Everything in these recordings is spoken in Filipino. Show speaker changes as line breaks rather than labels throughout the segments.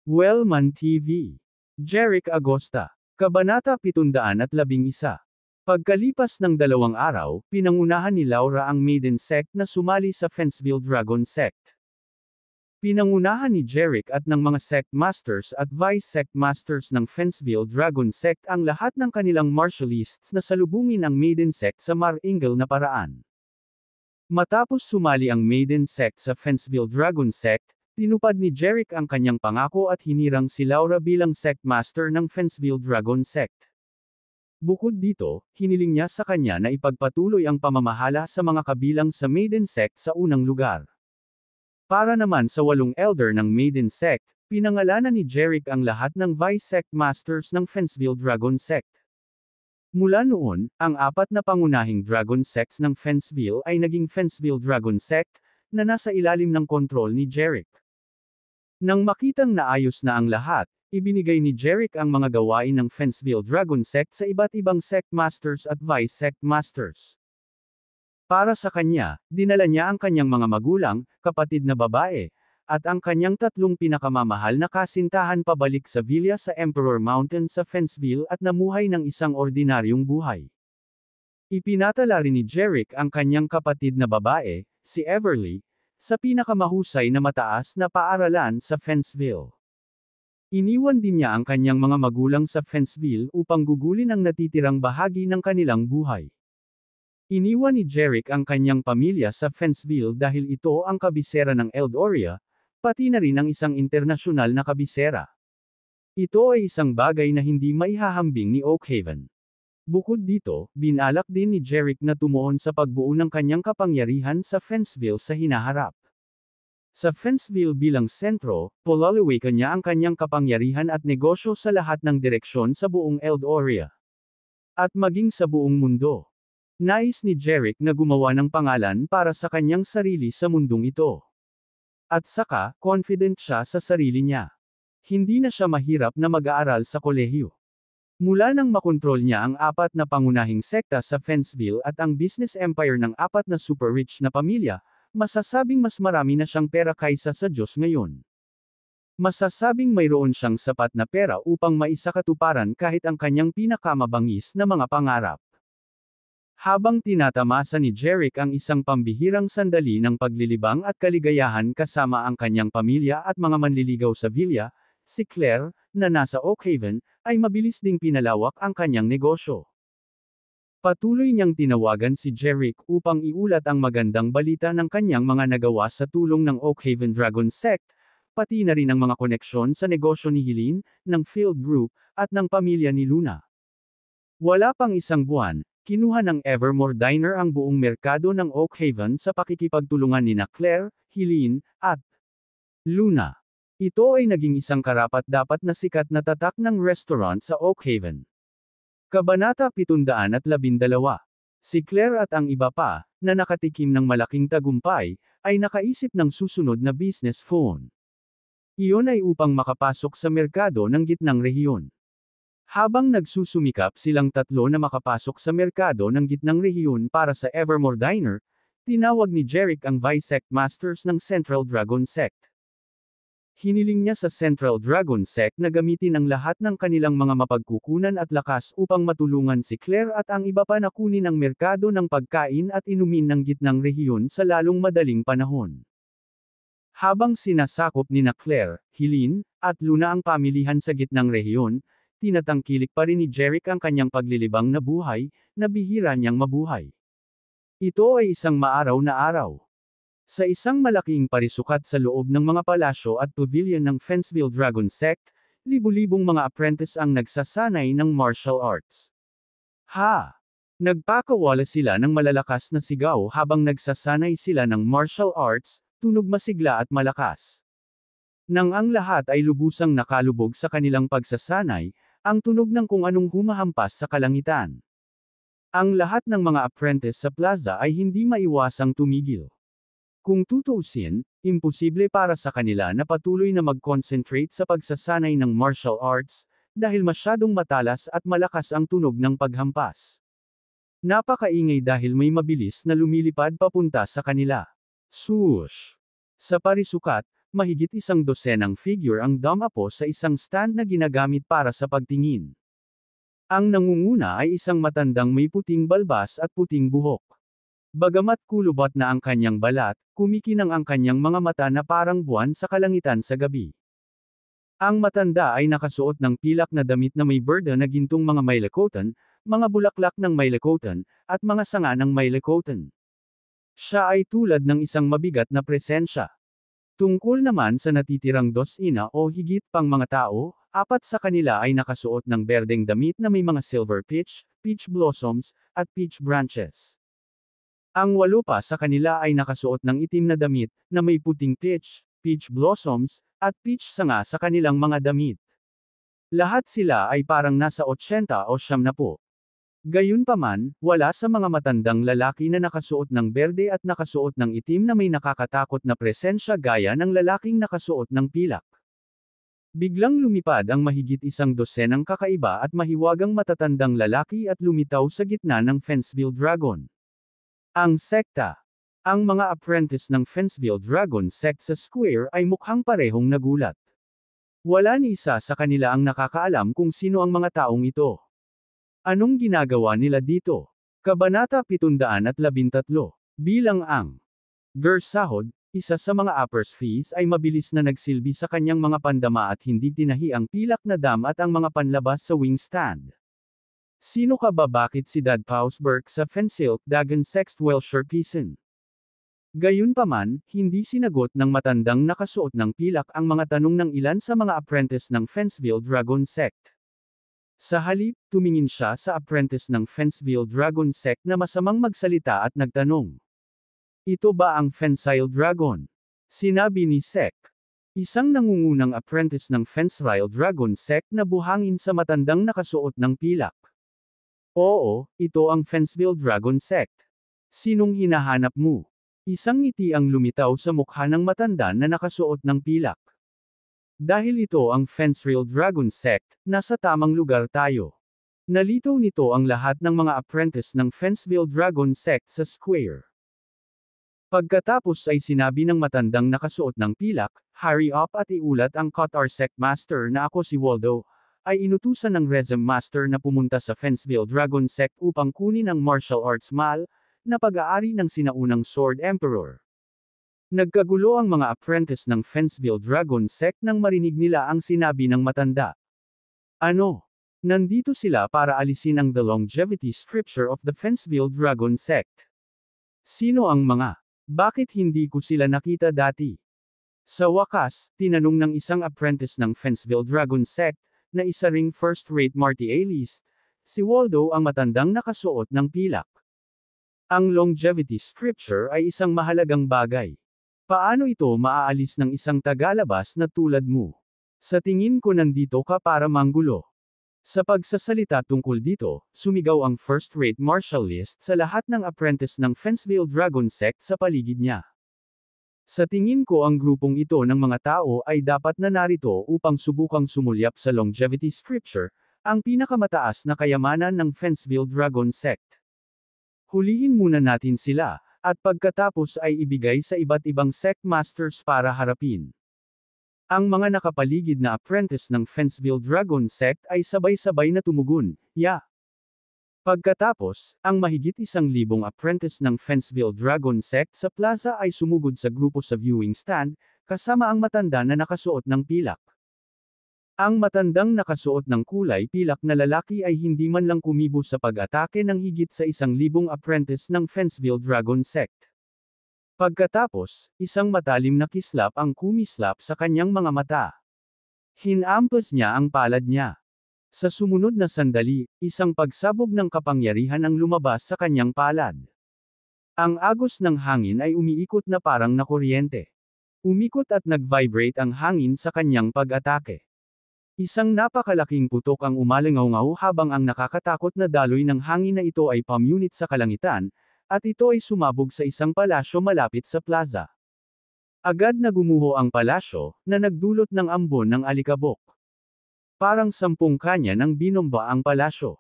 Wellman TV. Jeric Agosta. Kabanata 711. Pagkalipas ng 2 araw, pinangunahan ni Laura ang Maiden Sect na sumali sa Fenceville Dragon Sect. Pinangunahan ni Jeric at ng mga Sect Masters at Vice Sect Masters ng Fenceville Dragon Sect ang lahat ng kanilang martialists na salubungin ang Maiden Sect sa maringal na paraan. Matapos sumali ang Maiden Sect sa Fenceville Dragon Sect, tinupad ni Jeric ang kanyang pangako at hinirang si Laura bilang Sect Master ng Fenceville Dragon Sect. Bukod dito, hiniling niya sa kanya na ipagpatuloy ang pamamahala sa mga kabilang sa Maiden Sect sa unang lugar. Para naman sa 8 elder ng Maiden Sect, pinangalanan ni Jeric ang lahat ng Vice Sect Masters ng Fenceville Dragon Sect. Mula noon, ang 4 na pangunahing Dragon Sects ng Fenceville ay naging Fenceville Dragon Sect, na nasa ilalim ng kontrol ni Jeric. Nang makitang naayos na ang lahat, ibinigay ni Jeric ang mga gawain ng Fenceville Dragon Sect sa iba't ibang Sect Masters at Vice Sect Masters. Para sa kanya, dinala niya ang kanyang mga magulang, kapatid na babae, at ang kanyang 3 pinakamamahal na kasintahan pabalik sa villa sa Emperor Mountain sa Fenceville at namuhay ng isang ordinaryong buhay. Ipinatala rin ni Jeric ang kanyang kapatid na babae, si Everly, sa pinakamahusay na mataas na paaralan sa Fenceville. Iniwan din niya ang kanyang mga magulang sa Fenceville upang gugulin ang natitirang bahagi ng kanilang buhay. Iniwan ni Jeric ang kanyang pamilya sa Fenceville dahil ito ang kabisera ng Eldoria, pati na rin ang isang internasyonal na kabisera. Ito ay isang bagay na hindi maihahambing ni Oakhaven. Bukod dito, binalak din ni Jeric na tumuon sa pagbuo ng kanyang kapangyarihan sa Fenceville sa hinaharap. Sa Fenceville bilang sentro, polalawakan niya ang kanyang kapangyarihan at negosyo sa lahat ng direksyon sa buong Eldoria. At maging sa buong mundo. Nais ni Jeric na gumawa ng pangalan para sa kanyang sarili sa mundong ito. At saka, confident siya sa sarili niya. Hindi na siya mahirap na mag-aaral sa kolehiyo. Mula nang makontrol niya ang 4 na pangunahing sekta sa Fenceville at ang business empire ng 4 na super rich na pamilya, masasabing mas marami na siyang pera kaysa sa Diyos ngayon. Masasabing mayroon siyang sapat na pera upang maisakatuparan kahit ang kanyang pinakamabangis na mga pangarap. Habang tinatamasa ni Jeric ang isang pambihirang sandali ng paglilibang at kaligayahan kasama ang kanyang pamilya at mga manliligaw sa villa, si Claire, na nasa Oakhaven, ay mabilis ding pinalawak ang kanyang negosyo. Patuloy niyang tinawagan si Jeric upang iulat ang magandang balita ng kanyang mga nagawa sa tulong ng Oakhaven Dragon Sect, pati na rin ang mga koneksyon sa negosyo ni Helene, ng Field Group, at ng pamilya ni Luna. Wala pang 1 buwan, kinuha ng Evermore Diner ang buong merkado ng Oakhaven sa pakikipagtulungan nina Claire, Helene, at Luna. Ito ay naging isang karapat-dapat na sikat na tatak ng restaurant sa Oakhaven. Kabanata 712. Si Claire at ang iba pa, na nakatikim ng malaking tagumpay, ay nakaisip ng susunod na business phone. Iyon ay upang makapasok sa merkado ng gitnang rehiyon. Habang nagsusumikap silang 3 na makapasok sa merkado ng gitnang rehiyon para sa Evermore Diner, tinawag ni Jeric ang Vice Sect Masters ng Central Dragon Sect. Hiniling niya sa Central Dragon Sect na gamitin ang lahat ng kanilang mga mapagkukunan at lakas upang matulungan si Claire at ang iba pa na kunin ang merkado ng pagkain at inumin ng gitnang rehiyon sa lalong madaling panahon. Habang sinasakop ni Claire, Helene, at Luna ang pamilihan sa gitnang rehiyon, tinatangkilik pa rin ni Jeric ang kanyang paglilibang na buhay, na bihira niyang mabuhay. Ito ay isang maaraw na araw. Sa isang malaking parisukat sa loob ng mga palasyo at pavilion ng Fenceville Dragon Sect, libu-libong mga apprentice ang nagsasanay ng martial arts. Nagpakawala sila ng malalakas na sigaw habang nagsasanay sila ng martial arts, tunog masigla at malakas. Nang ang lahat ay lubusang nakalubog sa kanilang pagsasanay, ang tunog ng kung anong humahampas sa kalangitan. Ang lahat ng mga apprentice sa plaza ay hindi maiwasang tumigil. Kung tutuusin, imposible para sa kanila na patuloy na mag-concentrate sa pagsasanay ng martial arts, dahil masyadong matalas at malakas ang tunog ng paghampas. Napakaingay dahil may mabilis na lumilipad papunta sa kanila. Swoosh! Sa parisukat, mahigit 100 figure ang dumapo sa isang stand na ginagamit para sa pagtingin. Ang nangunguna ay isang matandang may puting balbas at puting buhok. Bagamat kulubot na ang kanyang balat, kumikinang ang kanyang mga mata na parang buwan sa kalangitan sa gabi. Ang matanda ay nakasuot ng pilak na damit na may berda na gintong mga mylecoton, mga bulaklak ng mylecoton, at mga sanga ng mylecoton. Siya ay tulad ng isang mabigat na presensya. Tungkol naman sa natitirang 2 o higit pang mga tao, 4 sa kanila ay nakasuot ng berdeng damit na may mga silver peach, peach blossoms, at peach branches. Ang 8 pa sa kanila ay nakasuot ng itim na damit, na may puting peach, peach blossoms, at peach sanga sa kanilang mga damit. Lahat sila ay parang nasa 80 o 70. Gayunpaman, wala sa mga matandang lalaki na nakasuot ng berde at nakasuot ng itim na may nakakatakot na presensya gaya ng lalaking nakasuot ng pilak. Biglang lumipad ang mahigit 100 kakaiba at mahiwagang matatandang lalaki at lumitaw sa gitna ng Fenceville Dragon. Ang sekta. Ang mga apprentice ng Fenceville Dragon Sect sa Square ay mukhang parehong nagulat. Wala ni isa sa kanila ang nakakaalam kung sino ang mga taong ito. Anong ginagawa nila dito? Kabanata 713. Bilang ang Gersahod, isa sa mga uppers fees ay mabilis na nagsilbi sa kanyang mga pandama at hindi tinahi ang pilak na dam at ang mga panlabas sa wing stand. Sino ka ba, bakit si Dad Pausberg sa Fensilk Dagon Sext Welshire Peason? Gayunpaman, hindi sinagot ng matandang nakasuot ng pilak ang mga tanong ng ilan sa mga apprentice ng Fenceville Dragon Sect. Sa halip, tumingin siya sa apprentice ng Fenceville Dragon Sect na masamang magsalita at nagtanong. Ito ba ang Fenceville Dragon? Sinabi ni Sek. Isang nangungunang apprentice ng Fenceville Dragon Sect na buhangin sa matandang nakasuot ng pilak. Oo, ito ang Fenceville Dragon Sect. Sinong hinahanap mo? Isang ngiti ang lumitaw sa mukha ng matanda na nakasuot ng pilak. Dahil ito ang Fenceville Dragon Sect, nasa tamang lugar tayo. Nalitaw nito ang lahat ng mga apprentice ng Fenceville Dragon Sect sa Square. Pagkatapos ay sinabi ng matandang nakasuot ng pilak, "Hurry up at iulat ang Qatar Sect Master na ako si Waldo," ay inutusan ng Rezem Master na pumunta sa Fenceville Dragon Sect upang kunin ang martial arts mal, na pag-aari ng sinaunang Sword Emperor. Nagkagulo ang mga apprentice ng Fenceville Dragon Sect nang marinig nila ang sinabi ng matanda. Ano? Nandito sila para alisin ang The Longevity Scripture of the Fenceville Dragon Sect. Sino ang mga? Bakit hindi ko sila nakita dati? Sa wakas, tinanong ng isang apprentice ng Fenceville Dragon Sect, na isa ring first-rate martialist, si Waldo ang matandang nakasuot ng pilak. Ang longevity scripture ay isang mahalagang bagay. Paano ito maaalis ng isang tagalabas na tulad mo? Sa tingin ko nandito ka para manggulo. Sa pagsasalita tungkol dito, sumigaw ang first-rate martialist sa lahat ng apprentice ng Fenceville Dragon Sect sa paligid niya. Sa tingin ko ang grupong ito ng mga tao ay dapat na narito upang subukang sumulyap sa longevity scripture, ang pinakamataas na kayamanan ng Fenceville Dragon Sect. Hulihin muna natin sila, at pagkatapos ay ibigay sa iba't ibang sect masters para harapin. Ang mga nakapaligid na apprentice ng Fenceville Dragon Sect ay sabay-sabay na tumugon, "Ya." Pagkatapos, ang mahigit 1,000 apprentice ng Fenceville Dragon Sect sa plaza ay sumugod sa grupo sa viewing stand, kasama ang matanda na nakasuot ng pilak. Ang matandang nakasuot ng kulay pilak na lalaki ay hindi man lang kumibo sa pag-atake ng higit sa 1,000 apprentice ng Fenceville Dragon Sect. Pagkatapos, isang matalim na kislap ang kumislap sa kanyang mga mata. Hinampas niya ang palad niya. Sa sumunod na sandali, isang pagsabog ng kapangyarihan ang lumabas sa kanyang palad. Ang agos ng hangin ay umiikot na parang na kuryente. Umikot at nag-vibrate ang hangin sa kanyang pag-atake. Isang napakalaking putok ang umalingaw habang ang nakakatakot na daloy ng hangin na ito ay pamunit sa kalangitan, at ito ay sumabog sa isang palasyo malapit sa plaza. Agad na gumuho ang palasyo, na nagdulot ng ambon ng alikabok. Parang 10 kanya ng binomba ang palasyo.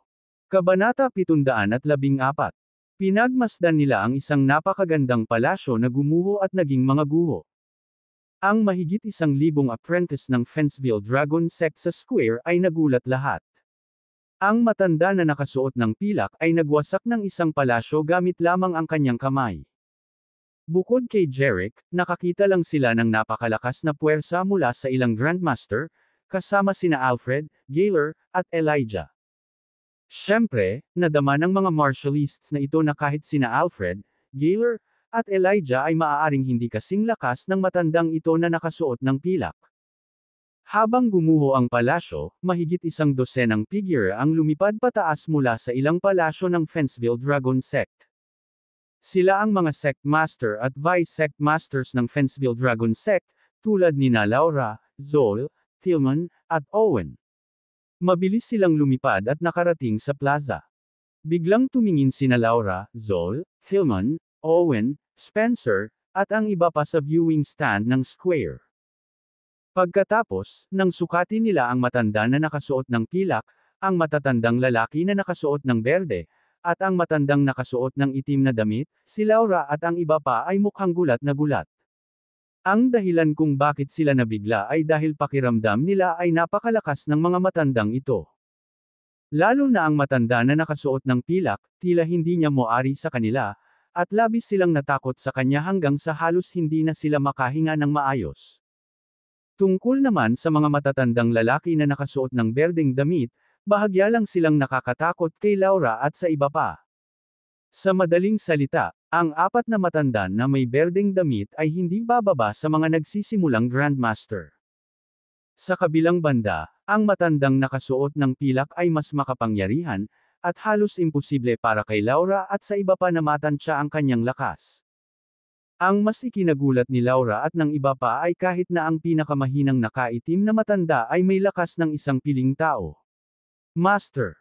Kabanata 714. Pinagmasdan nila ang isang napakagandang palasyo na gumuho at naging mga guho. Ang mahigit 1,000 apprentice ng Fenceville Dragon Sect sa Square ay nagulat lahat. Ang matanda na nakasuot ng pilak ay nagwasak ng isang palasyo gamit lamang ang kanyang kamay. Bukod kay Jeric, nakakita lang sila ng napakalakas na puwersa mula sa ilang Grandmaster, kasama sina Alfred, Gaylor, at Elijah. Siyempre, nadama ng mga martialists na ito na kahit sina Alfred, Gaylor, at Elijah ay maaaring hindi kasing lakas ng matandang ito na nakasuot ng pilak. Habang gumuho ang palasyo, mahigit 100 figure ang lumipad pataas mula sa ilang palasyo ng Fenceville Dragon Sect. Sila ang mga Sect Master at Vice Sect Masters ng Fenceville Dragon Sect, tulad nina Laura, Zoel, Tillman, at Owen. Mabilis silang lumipad at nakarating sa plaza. Biglang tumingin sina Laura, Zoel, Tillman, Owen, Spencer, at ang iba pa sa viewing stand ng Square. Pagkatapos, nang sukatin nila ang matanda na nakasuot ng pilak, ang matatandang lalaki na nakasuot ng berde, at ang matandang nakasuot ng itim na damit, si Laura at ang iba pa ay mukhang gulat na gulat. Ang dahilan kung bakit sila nabigla ay dahil pakiramdam nila ay napakalakas ng mga matandang ito. Lalo na ang matanda na nakasuot ng pilak, tila hindi niya moari sa kanila, at labis silang natakot sa kanya hanggang sa halos hindi na sila makahinga ng maayos. Tungkol naman sa mga matatandang lalaki na nakasuot ng berdeng damit, bahagya lang silang nakakatakot kay Laura at sa iba pa. Sa madaling salita, ang apat na matanda na may berdeng damit ay hindi bababa sa mga nagsisimulang Grandmaster. Sa kabilang banda, ang matandang nakasuot ng pilak ay mas makapangyarihan, at halos imposible para kay Laura at sa iba pa na matansya ang kanyang lakas. Ang mas ikinagulat ni Laura at ng iba pa ay kahit na ang pinakamahinang nakaitim na matanda ay may lakas ng isang piling tao. Master.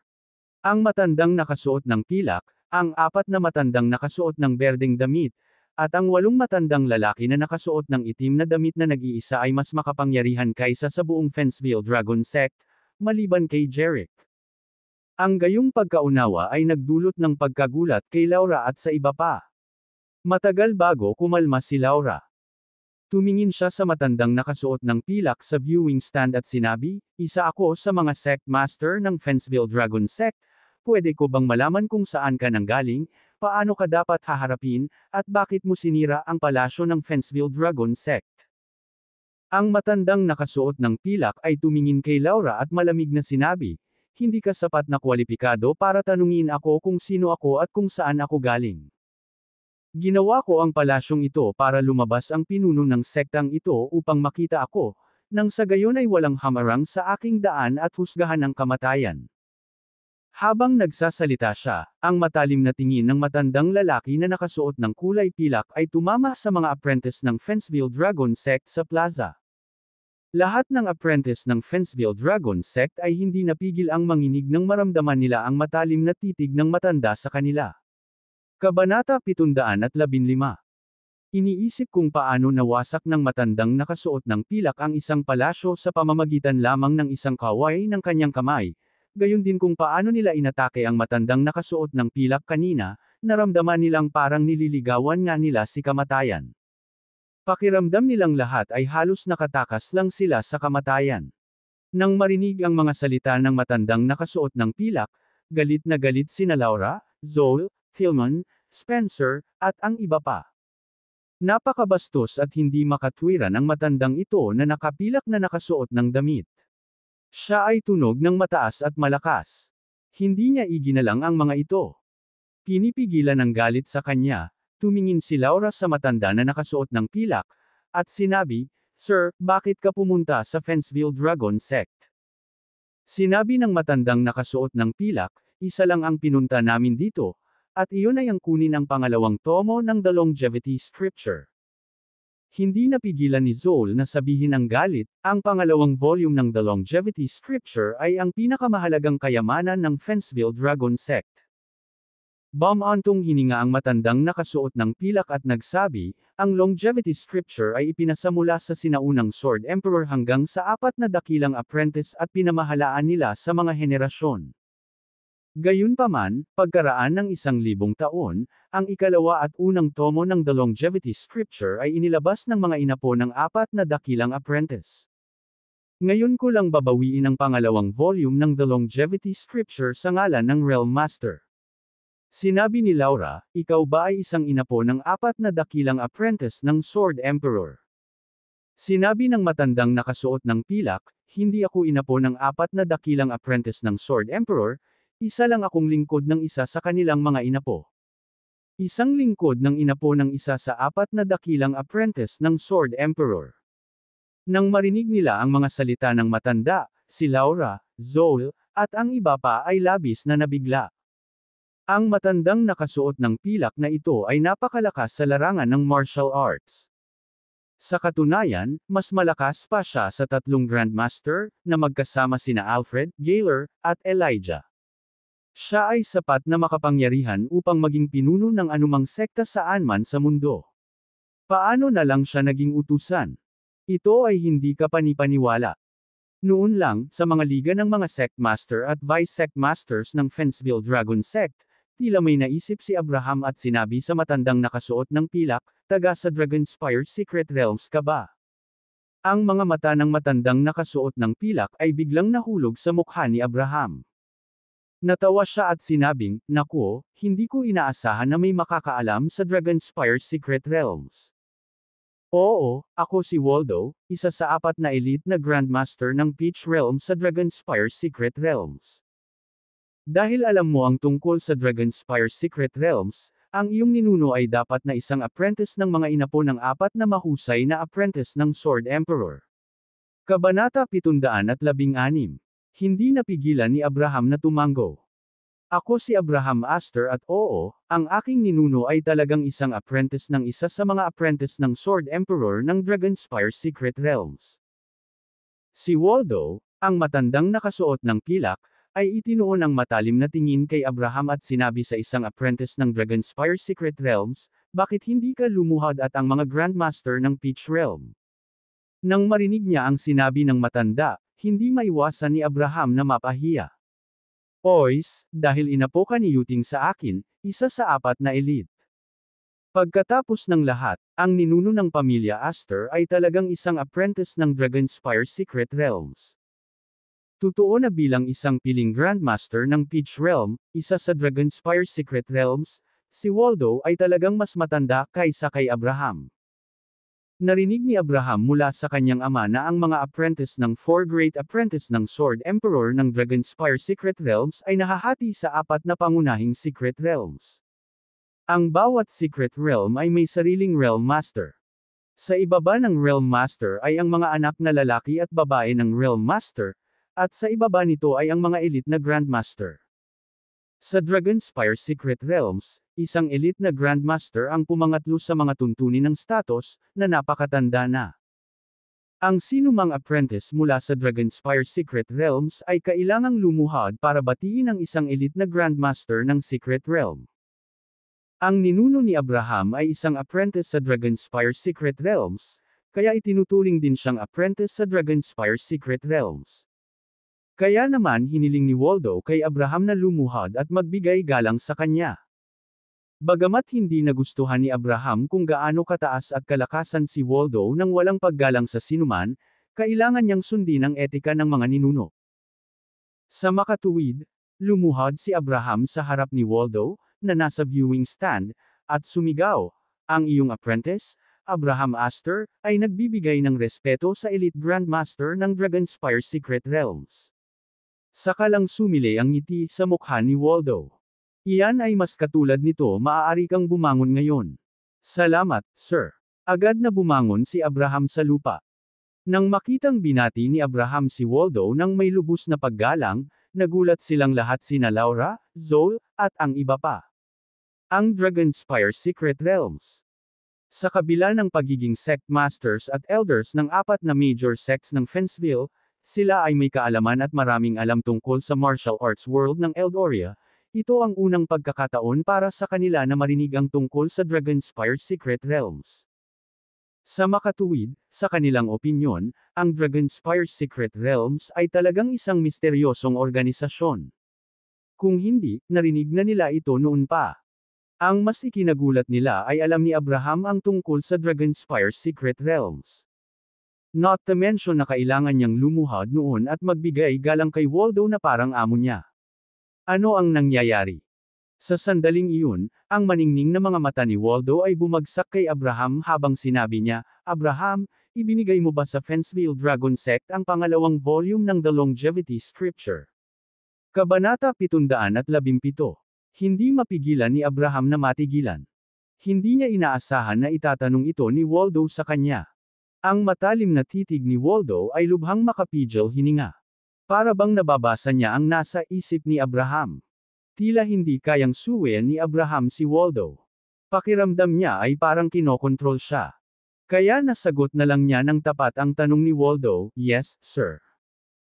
Ang matandang nakasuot ng pilak, ang apat na matandang nakasuot ng berdeng damit, at ang 8 matandang lalaki na nakasuot ng itim na damit na nag-iisa ay mas makapangyarihan kaysa sa buong Fenceville Dragon Sect, maliban kay Jeric. Ang gayong pagkaunawa ay nagdulot ng pagkagulat kay Laura at sa iba pa. Matagal bago kumalma si Laura. Tumingin siya sa matandang nakasuot ng pilak sa viewing stand at sinabi, "Isa ako sa mga Sect Master ng Fenceville Dragon Sect, pwede ko bang malaman kung saan ka nanggaling, paano ka dapat haharapin, at bakit mo sinira ang palasyo ng Fenceville Dragon Sect?" Ang matandang nakasuot ng pilak ay tumingin kay Laura at malamig na sinabi, "Hindi ka sapat na kwalipikado para tanungin ako kung sino ako at kung saan ako galing. Ginawa ko ang palasyong ito para lumabas ang pinuno ng sektang ito upang makita ako, nang sa gayon ay walang hamarang sa aking daan at husgahan ang kamatayan." Habang nagsasalita siya, ang matalim na tingin ng matandang lalaki na nakasuot ng kulay pilak ay tumama sa mga apprentice ng Fenceville Dragon Sect sa plaza. Lahat ng apprentice ng Fenceville Dragon Sect ay hindi napigil ang manginig nang maramdaman nila ang matalim na titig ng matanda sa kanila. Kabanata 715. Iniisip kung paano nawasak ng matandang nakasuot ng pilak ang isang palasyo sa pamamagitan lamang ng isang kaway ng kanyang kamay, gayon din kung paano nila inatake ang matandang nakasuot ng pilak kanina, naramdaman nilang parang nililigawan nga nila si kamatayan. Pakiramdam nilang lahat ay halos nakatakas lang sila sa kamatayan. Nang marinig ang mga salita ng matandang nakasuot ng pilak, galit na galit sina Laura, Zoel, Tillman, Spencer, at ang iba pa. Napakabastos at hindi makatwiran ang matandang ito na nakapilak na nakasuot ng damit. Siya ay tunog ng mataas at malakas. Hindi niya iginalang ang mga ito. Pinipigilan ang galit sa kanya. Tumingin si Laura sa matanda na nakasuot ng pilak, at sinabi, "Sir, bakit ka pumunta sa Fenceville Dragon Sect?" Sinabi ng matandang nakasuot ng pilak, "Isa lang ang pinunta namin dito, at iyon ay ang kunin ang pangalawang tomo ng The Longevity Scripture." Hindi napigilan ni Zoel na sabihin ang galit, ang pangalawang volume ng The Longevity Scripture ay ang pinakamahalagang kayamanan ng Fenceville Dragon Sect. Bumantong hininga ang matandang nakasuot ng pilak at nagsabi, "Ang Longevity Scripture ay ipinasa mula sa sinaunang Sword Emperor hanggang sa 4 na dakilang apprentice at pinamahalaan nila sa mga henerasyon. Gayunpaman, pagkaraan ng 1,000 taon, ang ikalawa at unang tomo ng The Longevity Scripture ay inilabas ng mga inapo ng 4 na dakilang apprentice. Ngayon ko lang babawiin ang pangalawang volume ng The Longevity Scripture sa ngalan ng Realm Master. Sinabi ni Laura, ikaw ba ay isang inapo ng 4 na dakilang apprentice ng Sword Emperor? Sinabi ng matandang nakasuot ng pilak, hindi ako inapo ng 4 na dakilang apprentice ng Sword Emperor, isa lang akong lingkod ng isa sa kanilang mga inapo. Isang lingkod ng inapo ng isa sa 4 na dakilang apprentice ng Sword Emperor. Nang marinig nila ang mga salita ng matanda, si Laura, Zoe, at ang iba pa ay labis na nabigla. Ang matandang nakasuot ng pilak na ito ay napakalakas sa larangan ng martial arts. Sa katunayan, mas malakas pa siya sa 3 Grandmaster, na magkasama sina Alfred, Gaylor, at Elijah. Siya ay sapat na makapangyarihan upang maging pinuno ng anumang sekta saan man sa mundo. Paano na lang siya naging utusan? Ito ay hindi kapanipaniwala. Noon lang, sa mga liga ng mga Sect Master at Vice Sect Masters ng Fenceville Dragon Sect, tila may naisip si Abraham at sinabi sa matandang nakasuot ng pilak, taga sa Dragonspire Secret Realms ka ba? Ang mga mata ng matandang nakasuot ng pilak ay biglang nahulog sa mukha ni Abraham. Natawa siya at sinabing, naku, hindi ko inaasahan na may makakaalam sa Dragonspire Secret Realms. Oo, ako si Waldo, isa sa 4 na elite na Grandmaster ng Peach Realm sa Dragonspire Secret Realms. Dahil alam mo ang tungkol sa Dragonspire Secret Realms, ang iyong ninuno ay dapat na isang apprentice ng mga inapo ng 4 na mahusay na apprentice ng Sword Emperor. Kabanata 716. Hindi napigilan ni Abraham na tumango. Ako si Abraham Astor at oo, ang aking ninuno ay talagang isang apprentice ng isa sa mga apprentice ng Sword Emperor ng Dragonspire Secret Realms. Si Waldo, ang matandang nakasuot ng pilak, ay itinuon ang matalim na tingin kay Abraham at sinabi sa isang apprentice ng Dragonspire Secret Realms, bakit hindi ka lumuhad at ang mga Grandmaster ng Peach Realm? Nang marinig niya ang sinabi ng matanda, hindi maiwasan ni Abraham na mapahiya. Oys, dahil inapo ka ni Yuting sa akin, isa sa 4 na elite. Pagkatapos ng lahat, ang ninuno ng pamilya Astor ay talagang isang apprentice ng Dragonspire Secret Realms. Totoo na bilang isang piling Grandmaster ng Peach Realm, isa sa Dragonspire Secret Realms, si Waldo ay talagang mas matanda kaysa kay Abraham. Narinig ni Abraham mula sa kanyang ama na ang mga apprentice ng 4 Great Apprentice ng Sword Emperor ng Dragonspire Secret Realms ay nahahati sa 4 na pangunahing Secret Realms. Ang bawat Secret Realm ay may sariling Realm Master. Sa ibaba ng Realm Master ay ang mga anak na lalaki at babae ng Realm Master, at sa ibaba nito ay ang mga elite na Grandmaster. Sa Dragonspire Secret Realms, isang elite na Grandmaster ang pumangatlo sa mga tuntunin ng status, na napakatanda na. Ang sinumang apprentice mula sa Dragonspire Secret Realms ay kailangang lumuhad para batiin ang isang elite na Grandmaster ng Secret Realm. Ang ninuno ni Abraham ay isang apprentice sa Dragonspire Secret Realms, kaya itinuturing din siyang apprentice sa Dragonspire Secret Realms. Kaya naman hiniling ni Waldo kay Abraham na lumuhad at magbigay galang sa kanya. Bagamat hindi nagustuhan ni Abraham kung gaano kataas at kalakasan si Waldo nang walang paggalang sa sinuman, kailangan niyang sundin ang etika ng mga ninuno. Sa makatuwid, lumuhad si Abraham sa harap ni Waldo, na nasa viewing stand, at sumigaw, ang iyong apprentice, Abraham Astor, ay nagbibigay ng respeto sa Elite Grandmaster ng Dragonspire Secret Realms. Saka lang sumilay ang ngiti sa mukha ni Waldo. Iyan ay mas katulad nito, maaari kang bumangon ngayon. Salamat, sir. Agad na bumangon si Abraham sa lupa. Nang makitang binati ni Abraham si Waldo nang may lubos na paggalang, nagulat silang lahat sina Laura, Zoe, at ang iba pa. Ang Dragonspire Secret Realms. Sa kabila ng pagiging sect masters at elders ng 4 na major sects ng Fenceville, sila ay may kaalaman at maraming alam tungkol sa martial arts world ng Eldoria. Ito ang unang pagkakataon para sa kanila na marinig ang tungkol sa Dragonspire Secret Realms. Sa makatuwid, sa kanilang opinyon, ang Dragonspire Secret Realms ay talagang isang misteryosong organisasyon. Kung hindi, narinig na nila ito noon pa. Ang mas ikinagulat nila ay alam ni Abraham ang tungkol sa Dragonspire Secret Realms. Not to mention na kailangan niyang lumuhad noon at magbigay galang kay Waldo na parang amo niya. Ano ang nangyayari? Sa sandaling iyon, ang maningning na mga mata ni Waldo ay bumagsak kay Abraham habang sinabi niya, Abraham, ibinigay mo ba sa Fenceville Dragon Sect ang pangalawang volume ng The Longevity Scripture? Kabanata 717. Hindi mapigilan ni Abraham na matigilan. Hindi niya inaasahan na itatanong ito ni Waldo sa kanya. Ang matalim na titig ni Waldo ay lubhang makapigil hininga. Para bang nababasa niya ang nasa isip ni Abraham. Tila hindi kayang suwayan ni Abraham si Waldo. Pakiramdam niya ay parang kinokontrol siya. Kaya nasagot na lang niya ng tapat ang tanong ni Waldo, Yes, sir.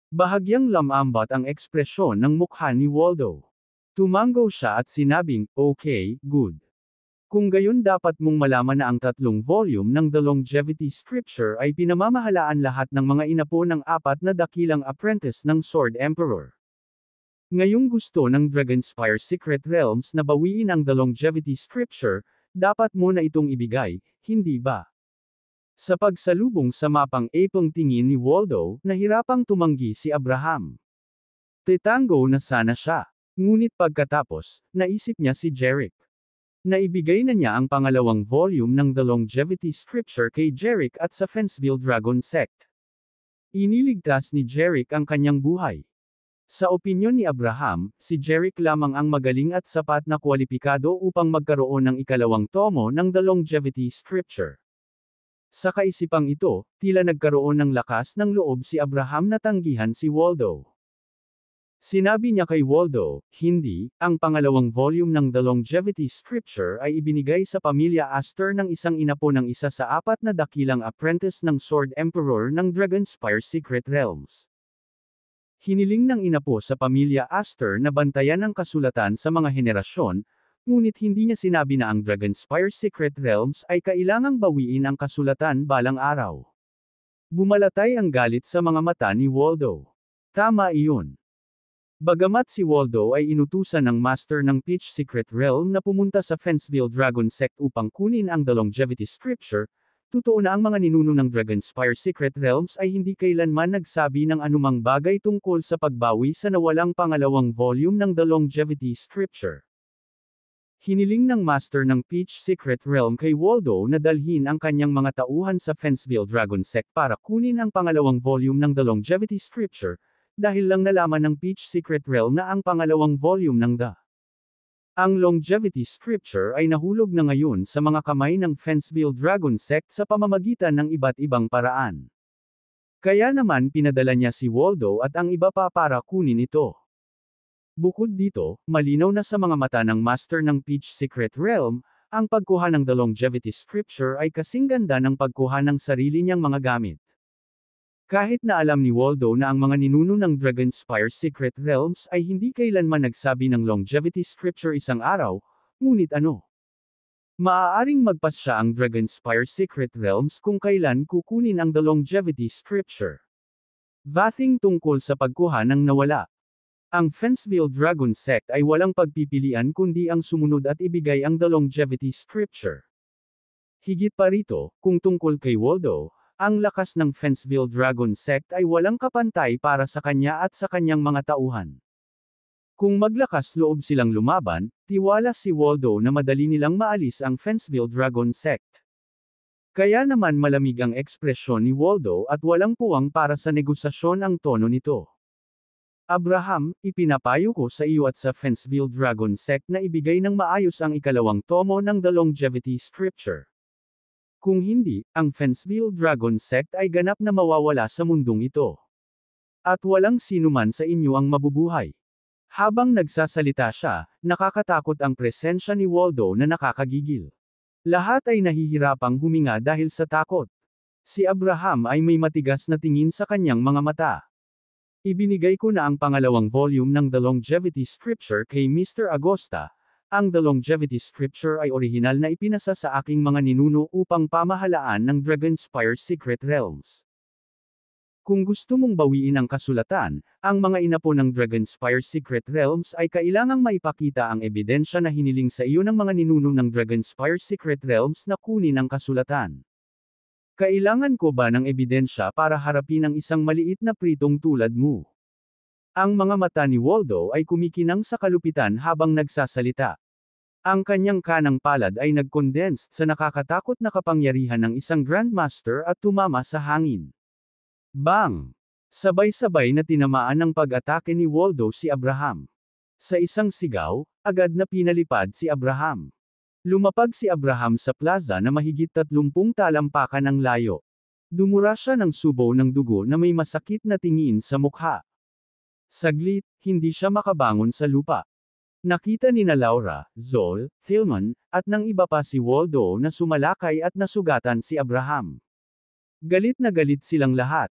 Bahagyang lamambat ang ekspresyon ng mukha ni Waldo. Tumango siya at sinabing, Okay, good. Kung gayon dapat mong malaman na ang tatlong volume ng The Longevity Scripture ay pinamamahalaan lahat ng mga inapo ng apat na dakilang apprentice ng Sword Emperor. Ngayong gusto ng Dragonspire Secret Realms na bawiin ang The Longevity Scripture, dapat mo na itong ibigay, hindi ba? Sa pagsalubong sa mapang epong tingin ni Waldo, nahirapang tumanggi si Abraham. Titango na sana siya. Ngunit pagkatapos, naisip niya si Jeric. Naibigay na niya ang pangalawang volume ng The Longevity Scripture kay Jeric at sa Fenceville Dragon Sect. Iniligtas ni Jeric ang kanyang buhay. Sa opinyon ni Abraham, si Jeric lamang ang magaling at sapat na kwalipikado upang magkaroon ng ikalawang tomo ng The Longevity Scripture. Sa kaisipang ito, tila nagkaroon ng lakas ng loob si Abraham na tanggihan si Waldo. Sinabi niya kay Waldo, hindi, ang pangalawang volume ng The Longevity Scripture ay ibinigay sa pamilya Astor ng isang inapo ng isa sa apat na dakilang apprentice ng Sword Emperor ng Dragonspire Secret Realms. Hiniling ng inapo sa pamilya Astor na bantayan ang kasulatan sa mga henerasyon, ngunit hindi niya sinabi na ang Dragonspire Secret Realms ay kailangang bawiin ang kasulatan balang araw. Bumalatay ang galit sa mga mata ni Waldo. Tama iyon. Bagamat si Waldo ay inutusan ng Master ng Peach Secret Realm na pumunta sa Fenceville Dragon Sect upang kunin ang The Longevity Scripture, totoo na ang mga ninuno ng Dragonspire Secret Realms ay hindi kailanman nagsabi ng anumang bagay tungkol sa pagbawi sa nawalang pangalawang volume ng The Longevity Scripture. Hiniling ng Master ng Peach Secret Realm kay Waldo na dalhin ang kanyang mga tauhan sa Fenceville Dragon Sect para kunin ang pangalawang volume ng The Longevity Scripture, dahil lang nalaman ng Peach Secret Realm na ang pangalawang volume ng Ang Longevity Scripture ay nahulog na ngayon sa mga kamay ng Fenceville Dragon Sect sa pamamagitan ng iba't ibang paraan. Kaya naman pinadala niya si Waldo at ang iba pa para kunin ito. Bukod dito, malinaw na sa mga mata ng Master ng Peach Secret Realm, ang pagkuha ng The Longevity Scripture ay kasing ganda ng pagkuha ng sarili niyang mga gamit. Kahit na alam ni Waldo na ang mga ninuno ng Dragonspire Secret Realms ay hindi kailanman nagsabi ng Longevity Scripture isang araw, ngunit ano? Maaaring magpasya ang Dragonspire Secret Realms kung kailan kukunin ang The Longevity Scripture. Vathing tungkol sa pagkuha ng nawala. Ang Fenceville Dragon Sect ay walang pagpipilian kundi ang sumunod at ibigay ang The Longevity Scripture. Higit pa rito, kung tungkol kay Waldo, ang lakas ng Fenceville Dragon Sect ay walang kapantay para sa kanya at sa kanyang mga tauhan. Kung maglakas loob silang lumaban, tiwala si Waldo na madali nilang maalis ang Fenceville Dragon Sect. Kaya naman malamig ang ekspresyon ni Waldo at walang puwang para sa negosasyon ang tono nito. Abraham, ipinapayo ko sa iyo at sa Fenceville Dragon Sect na ibigay ng maayos ang ikalawang tomo ng The Longevity Scripture. Kung hindi, ang Fenceville Dragon Sect ay ganap na mawawala sa mundong ito. At walang sinuman sa inyo ang mabubuhay. Habang nagsasalita siya, nakakatakot ang presensya ni Waldo na nakakagigil. Lahat ay nahihirapang huminga dahil sa takot. Si Abraham ay may matigas na tingin sa kanyang mga mata. Ibinigay ko na ang pangalawang volume ng The Longevity Scripture kay Mr. Agosta. Ang The Longevity Scripture ay orihinal na ipinasa sa aking mga ninuno upang pamahalaan ng Dragonspire Secret Realms. Kung gusto mong bawiin ang kasulatan, ang mga inapo ng Dragonspire Secret Realms ay kailangang maipakita ang ebidensya na hiniling sa iyo ng mga ninuno ng Dragonspire Secret Realms na kunin ang kasulatan. Kailangan ko ba ng ebidensya para harapin ang isang maliit na pritong tulad mo? Ang mga mata ni Waldo ay kumikinang sa kalupitan habang nagsasalita. Ang kanyang kanang palad ay nag-condensed sa nakakatakot na kapangyarihan ng isang Grandmaster at tumama sa hangin. Bang! Sabay-sabay na tinamaan ng pag-atake ni Waldo si Abraham. Sa isang sigaw, agad na pinalipad si Abraham. Lumapag si Abraham sa plaza na mahigit 30 talampakan ang layo. Dumura siya ng subaw ng dugo na may masakit na tingin sa mukha. Saglit, hindi siya makabangon sa lupa. Nakita ni na Laura, Zol, Tillman, at ng iba pa si Waldo na sumalakay at nasugatan si Abraham. Galit na galit silang lahat.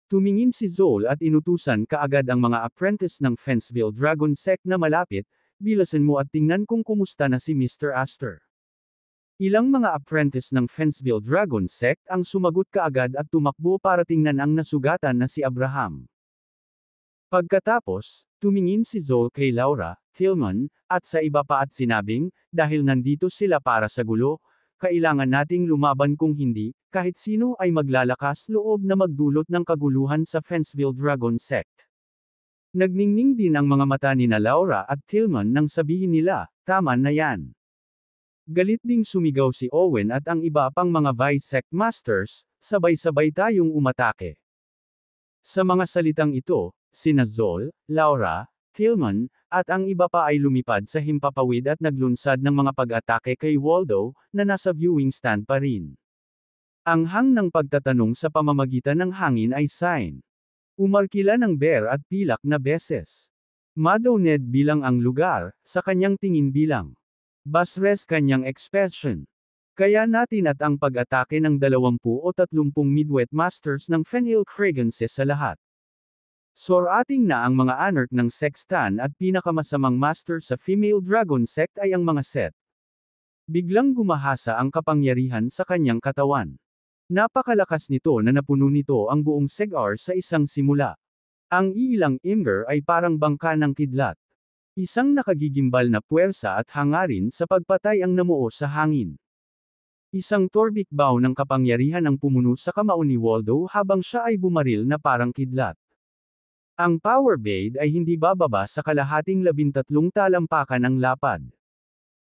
Tumingin si Zol at inutusan kaagad ang mga apprentice ng Fenceville Dragon Sect na malapit, bilasan mo at tingnan kung kumusta na si Mr. Astor. Ilang mga apprentice ng Fenceville Dragon Sect ang sumagot kaagad at tumakbo para tingnan ang nasugatan na si Abraham. Pagkatapos, tumingin si Zol kay Laura, Tillman, at sa iba pa at sinabing, dahil nandito sila para sa gulo, kailangan nating lumaban kung hindi, kahit sino ay maglalakas loob na magdulot ng kaguluhan sa Fenceville Dragon Sect. Nagningning din ang mga mata ni na Laura at Tillman nang sabihin nila, tama na yan. Galit ding sumigaw si Owen at ang iba pang mga Vice Sect Masters, sabay-sabay tayong umatake. Sa mga salitang ito, sina Zol, Laura, Tillman, at ang iba pa ay lumipad sa himpapawid at naglunsad ng mga pag-atake kay Waldo, na nasa viewing stand pa rin. Ang hang ng pagtatanong sa pamamagitan ng hangin ay sign. Umarkila ng bear at pilak na beses. Madoned bilang ang lugar, sa kanyang tingin bilang. Basres kanyang expression. Kaya natin at ang pag-atake ng 20 o 30 midwet masters ng Fenil Kragenses sa lahat. Sorating na ang mga anarch ng Sextan at pinakamasamang master sa Female Dragon Sect ay ang mga Set. Biglang gumahasa ang kapangyarihan sa kanyang katawan. Napakalakas nito na napuno nito ang buong Segar sa isang simula. Ang iilang Imber ay parang bangka ng kidlat. Isang nakagigimbal na puwersa at hangarin sa pagpatay ang namuo sa hangin. Isang torbic bow ng kapangyarihan ang pumuno sa kamao ni Waldo habang siya ay bumaril na parang kidlat. Ang power blade ay hindi bababa sa kalahating 13 talampakan ng lapad.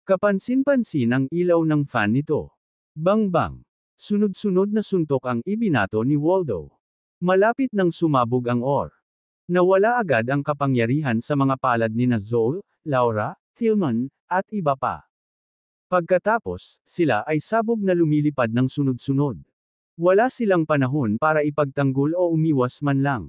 Kapansin-pansin ang ilaw ng fan nito. Bang-bang. Sunod-sunod na suntok ang ibinato ni Waldo. Malapit nang sumabog ang or. Nawala agad ang kapangyarihan sa mga palad ni Zol, Laura, Tillman, at iba pa. Pagkatapos, sila ay sabog na lumilipad ng sunod-sunod. Wala silang panahon para ipagtanggol o umiwas man lang.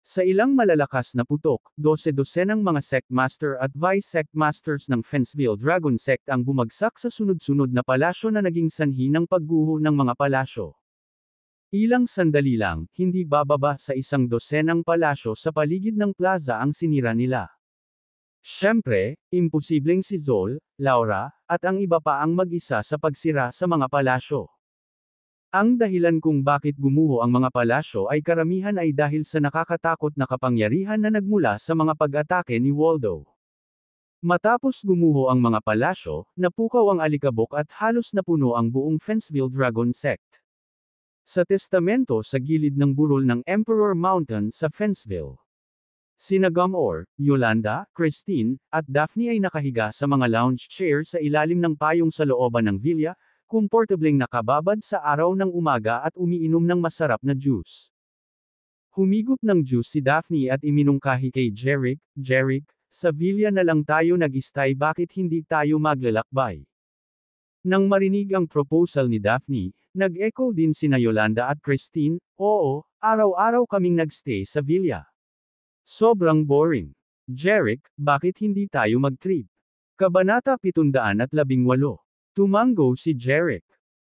Sa ilang malalakas na putok, 12-dosenang mga Sect Master at Vice Sect Masters ng Fenceville Dragon Sect ang bumagsak sa sunod-sunod na palasyo na naging sanhi ng pagguho ng mga palasyo. Ilang sandali lang, hindi bababa sa 1 dosenang palasyo sa paligid ng plaza ang sinira nila. Siyempre, imposibleng si Zol, Laura, at ang iba pa ang mag-isa sa pagsira sa mga palasyo. Ang dahilan kung bakit gumuho ang mga palasyo ay karamihan ay dahil sa nakakatakot na kapangyarihan na nagmula sa mga pag-atake ni Waldo. Matapos gumuho ang mga palasyo, napukaw ang alikabok at halos napuno ang buong Fenceville Dragon Sect. Sa testamento sa gilid ng burol ng Emperor Mountain sa Fenceville, sina Gamor, Yolanda, Christine, at Daphne ay nakahiga sa mga lounge chair sa ilalim ng payong sa looban ng villa, komportableng nakababad sa araw ng umaga at umiinom ng masarap na juice. Humigop ng juice si Daphne at iminungkahi kay Jeric, sa villa na lang tayo nag-stay, bakit hindi tayo maglalakbay? Nang marinig ang proposal ni Daphne, nag-echo din sina Yolanda at Christine, oo, araw-araw kaming nagstay sa villa. Sobrang boring. Jeric, bakit hindi tayo mag-trip? Kabanata 718. Tumango si Jeric.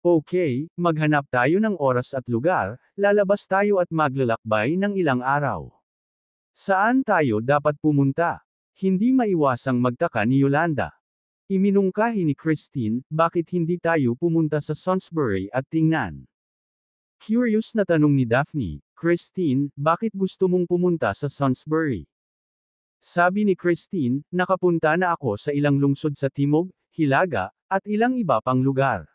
Okay, maghanap tayo ng oras at lugar, lalabas tayo at maglalakbay ng ilang araw. Saan tayo dapat pumunta? Hindi maiwasang magtaka ni Yolanda. Iminungkahi ni Christine, bakit hindi tayo pumunta sa Sonsbury at tingnan? Curious na tanong ni Daphne, Christine, bakit gusto mong pumunta sa Salisbury? Sabi ni Christine, nakapunta na ako sa ilang lungsod sa Timog, Hilaga, at ilang iba pang lugar.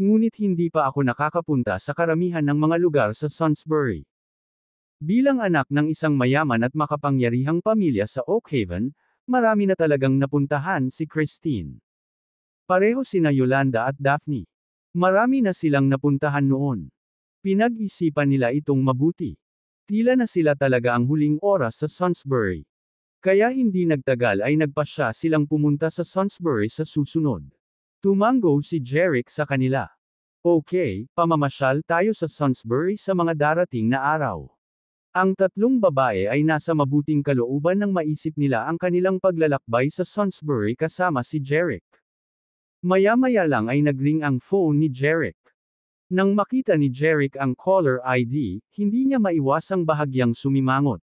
Ngunit hindi pa ako nakakapunta sa karamihan ng mga lugar sa Salisbury. Bilang anak ng isang mayaman at makapangyarihang pamilya sa Oakhaven, marami na talagang napuntahan si Christine. Pareho sina Yolanda at Daphne. Marami na silang napuntahan noon. Pinag-isipan nila itong mabuti. Tila na sila talaga ang huling oras sa Salisbury. Kaya hindi nagtagal ay nagpasya silang pumunta sa Salisbury sa susunod. Tumango si Jeric sa kanila. Okay, pamamasyal tayo sa Salisbury sa mga darating na araw. Ang tatlong babae ay nasa mabuting kalooban nang maisip nila ang kanilang paglalakbay sa Salisbury kasama si Jeric. Maya-maya lang ay nagring ang phone ni Jeric. Nang makita ni Jeric ang caller ID, hindi niya maiwasang bahagyang sumimangot.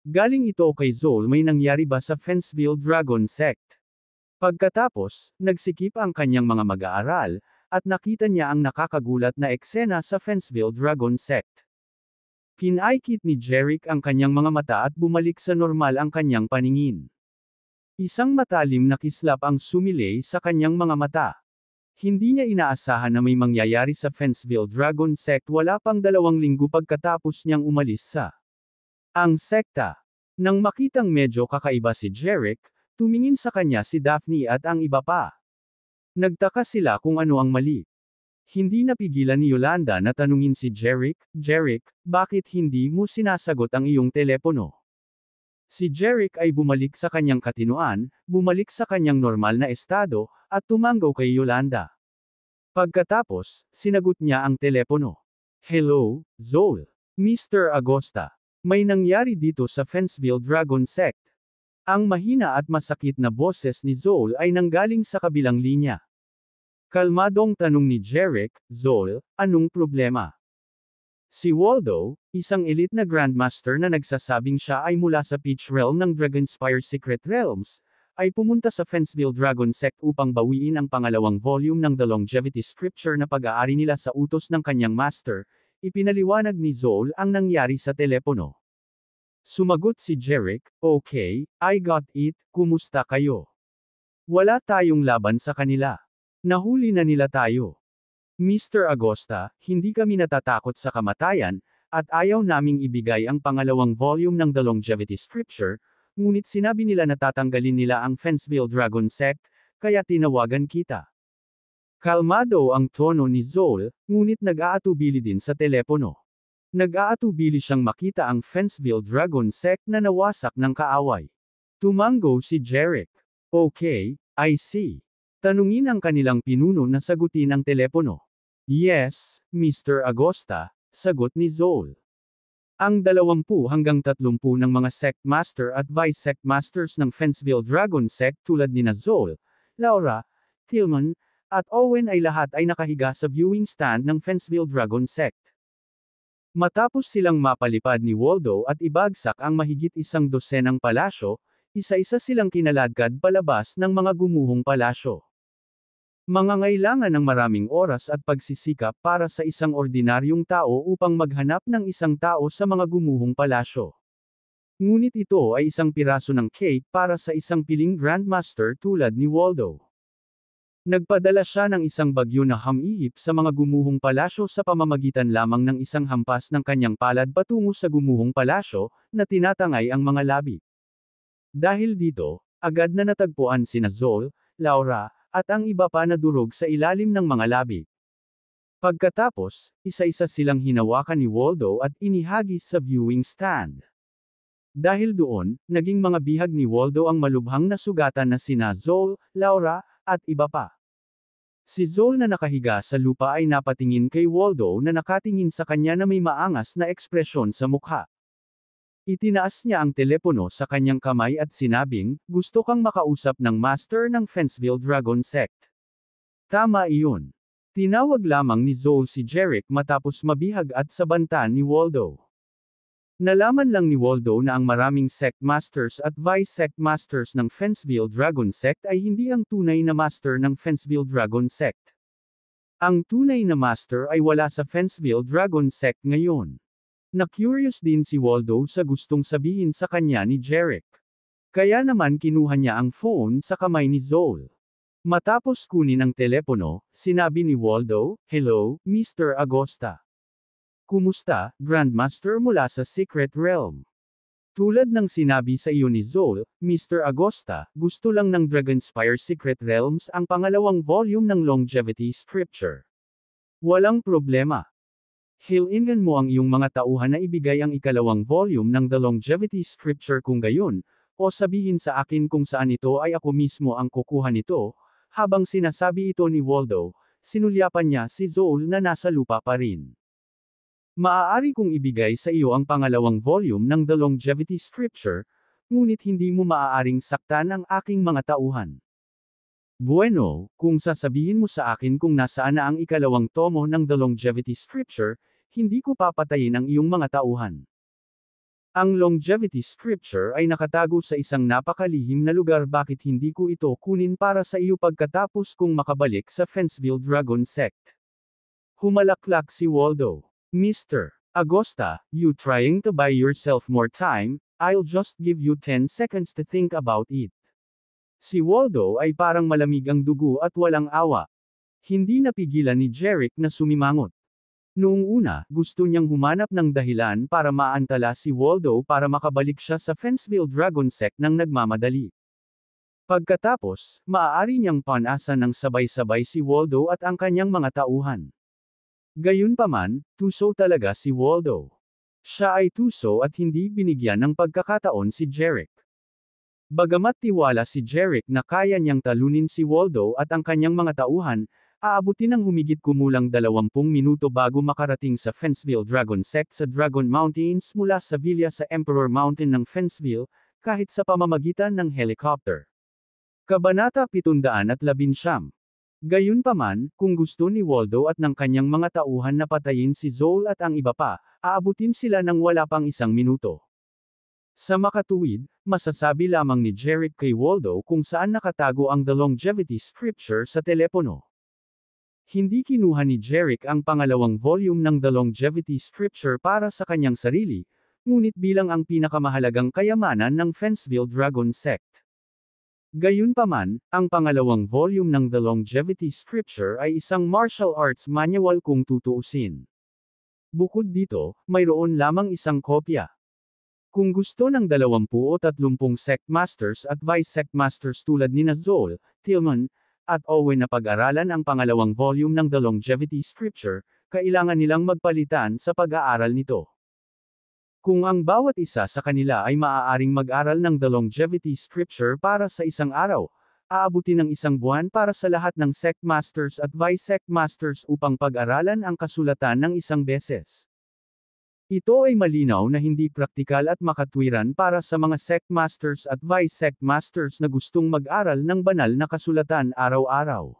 Galing ito kay Zol, may nangyari ba sa Fenceville Dragon Sect? Pagkatapos, nagsikip ang kanyang mga mag-aaral, at nakita niya ang nakakagulat na eksena sa Fenceville Dragon Sect. Pinaikit ni Jeric ang kanyang mga mata at bumalik sa normal ang kanyang paningin. Isang matalim na kislap ang sumilay sa kanyang mga mata. Hindi niya inaasahan na may mangyayari sa Fenceville Dragon Sect wala pang 2 linggo pagkatapos niyang umalis sa ang sekta. Nang makitang medyo kakaiba si Jeric, tumingin sa kanya si Daphne at ang iba pa. Nagtaka sila kung ano ang mali. Hindi napigilan ni Yolanda na tanungin si Jeric, Jeric, bakit hindi mo sinasagot ang iyong telepono? Si Jeric ay bumalik sa kanyang katinoan, bumalik sa kanyang normal na estado, at tumango kay Yolanda. Pagkatapos, sinagot niya ang telepono. Hello, Zol. Mr. Agosta. May nangyari dito sa Fenceville Dragon Sect. Ang mahina at masakit na boses ni Zol ay nanggaling sa kabilang linya. Kalmadong tanong ni Jeric, Zol, anong problema? Si Waldo, isang elite na Grandmaster na nagsasabing siya ay mula sa Peach Realm ng Dragonspire Secret Realms, ay pumunta sa Fenceville Dragon Sect upang bawiin ang pangalawang volume ng The Longevity Scripture na pag-aari nila sa utos ng kanyang master. Ipinaliwanag ni Zol ang nangyari sa telepono. Sumagot si Jeric, okay, I got it, kumusta kayo? Wala tayong laban sa kanila. Nahuli na nila tayo. Mr. Agosta, hindi kami natatakot sa kamatayan, at ayaw naming ibigay ang pangalawang volume ng The Longevity Scripture, ngunit sinabi nila na tatanggalin nila ang Fenceville Dragon Sect, kaya tinawagan kita. Kalmado ang tono ni Zol, ngunit nag-aatubili din sa telepono. Nag-aatubili siyang makita ang Fenceville Dragon Sect na nawasak ng kaaway. Tumango si Jeric. Okay, I see. Tanungin ang kanilang pinuno na sagutin ang telepono. Yes, Mr. Agosta, sagot ni Zol. Ang 20 hanggang 30 ng mga Sect Master at Vice Sect Masters ng Fenceville Dragon Sect tulad ni Zol, Laura, Tillman, at Owen ay lahat ay nakahiga sa viewing stand ng Fenceville Dragon Sect. Matapos silang mapalipad ni Waldo at ibagsak ang mahigit 100 palasyo, isa-isa silang kinaladkad palabas ng mga gumuhong palasyo. Mangangailangan ng maraming oras at pagsisikap para sa isang ordinaryong tao upang maghanap ng isang tao sa mga gumuhong palasyo. Ngunit ito ay isang piraso ng cake para sa isang piling Grandmaster tulad ni Waldo. Nagpadala siya ng isang bagyo na hamihip sa mga gumuhong palasyo sa pamamagitan lamang ng isang hampas ng kanyang palad patungo sa gumuhong palasyo, na tinatangay ang mga labi. Dahil dito, agad na natagpuan sina Zol, Laura, at ang iba pa na durog sa ilalim ng mga labi. Pagkatapos, isa-isa silang hinawakan ni Waldo at inihagis sa viewing stand. Dahil doon, naging mga bihag ni Waldo ang malubhang na sugatan na sina Zol, Laura, at iba pa. Si Zol na nakahiga sa lupa ay napatingin kay Waldo na nakatingin sa kanya na may maangas na ekspresyon sa mukha. Itinaas niya ang telepono sa kanyang kamay at sinabing, gusto kang makausap ng master ng Fenceville Dragon Sect. Tama iyon. Tinawag lamang ni Zol si Jeric matapos mabihag at sabantan ni Waldo. Nalaman lang ni Waldo na ang maraming Sect Masters at Vice Sect Masters ng Fenceville Dragon Sect ay hindi ang tunay na master ng Fenceville Dragon Sect. Ang tunay na master ay wala sa Fenceville Dragon Sect ngayon. Na-curious din si Waldo sa gustong sabihin sa kanya ni Jeric. Kaya naman kinuha niya ang phone sa kamay ni Zoe. Matapos kunin ang telepono, sinabi ni Waldo, "Hello, Mr. Agosta. Kumusta, Grandmaster mula sa Secret Realm?" Tulad ng sinabi sa iyo ni Zoe, Mr. Agosta, gusto lang ng Dragonspire Secret Realms ang pangalawang volume ng Longevity Scripture. Walang problema. Hilingan mo ang iyong mga tauhan na ibigay ang ikalawang volume ng The Longevity Scripture kung gayon, o sabihin sa akin kung saan ito ay ako mismo ang kukuha nito. Habang sinasabi ito ni Waldo, sinulyapan niya si Zoe na nasa lupa pa rin. Maaari kong ibigay sa iyo ang pangalawang volume ng The Longevity Scripture, ngunit hindi mo maaaring saktan ang aking mga tauhan. Bueno, kung sasabihin mo sa akin kung nasaan na ang ikalawang tomo ng The Longevity Scripture, hindi ko papatayin ang iyong mga tauhan. Ang Longevity Scripture ay nakatago sa isang napakalihim na lugar, bakit hindi ko ito kunin para sa iyo pagkatapos kong makabalik sa Fenceville Dragon Sect? Humalaklak si Waldo. Mr. Agosta, you trying to buy yourself more time? I'll just give you 10 seconds to think about it. Si Waldo ay parang malamig ang dugo at walang awa. Hindi napigilan ni Jeric na sumimangot. Noong una, gusto niyang humanap ng dahilan para maantala si Waldo para makabalik siya sa Fenceville Dragon Sect ng nagmamadali. Pagkatapos, maaari niyang panasan ng sabay-sabay si Waldo at ang kanyang mga tauhan. Gayunpaman, tuso talaga si Waldo. Siya ay tuso at hindi binigyan ng pagkakataon si Jeric. Bagamat tiwala si Jeric na kaya niyang talunin si Waldo at ang kanyang mga tauhan, aabutin ng humigit kumulang 20 minuto bago makarating sa Fenceville Dragon Sect sa Dragon Mountains mula sa Villa sa Emperor Mountain ng Fenceville, kahit sa pamamagitan ng helicopter. Kabanata 719. Gayunpaman, kung gusto ni Waldo at ng kanyang mga tauhan na patayin si Zoe at ang iba pa, aabutin sila ng wala pang 1 minuto. Sa makatuwid, masasabi lamang ni Jeric kay Waldo kung saan nakatago ang The Longevity Scripture sa telepono. Hindi kinuha ni Jeric ang pangalawang volume ng The Longevity Scripture para sa kanyang sarili, ngunit bilang ang pinakamahalagang kayamanan ng Fenceville Dragon Sect. Gayunpaman, ang pangalawang volume ng The Longevity Scripture ay isang martial arts manual kung tutuusin. Bukod dito, mayroon lamang isang kopya. Kung gusto ng 20 o 30 Sect Masters at Vice Sect Masters tulad nina Zoe, Tillman, at Owen na pag-aralan ang pangalawang volume ng The Longevity Scripture, kailangan nilang magpalitan sa pag-aaral nito. Kung ang bawat isa sa kanila ay maaaring mag-aral ng The Longevity Scripture para sa isang araw, aabutin ng 1 buwan para sa lahat ng Sect Masters at Vice Sect Masters upang pag-aralan ang kasulatan ng 1 beses. Ito ay malinaw na hindi praktikal at makatwiran para sa mga Sect Masters at Vice Sect Masters na gustong mag-aral ng banal na kasulatan araw-araw.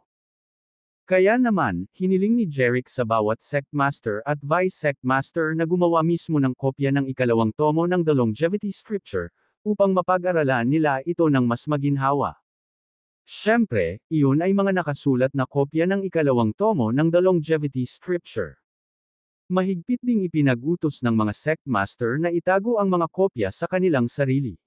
Kaya naman, hiniling ni Jeric sa bawat Sect Master at Vice Sect Master na gumawa mismo ng kopya ng ikalawang tomo ng The Longevity Scripture, upang mapag-aralan nila ito ng mas maginhawa. Siyempre, iyon ay mga nakasulat na kopya ng ikalawang tomo ng The Longevity Scripture. Mahigpit ding ipinag-utos ng mga Sect Master na itago ang mga kopya sa kanilang sarili.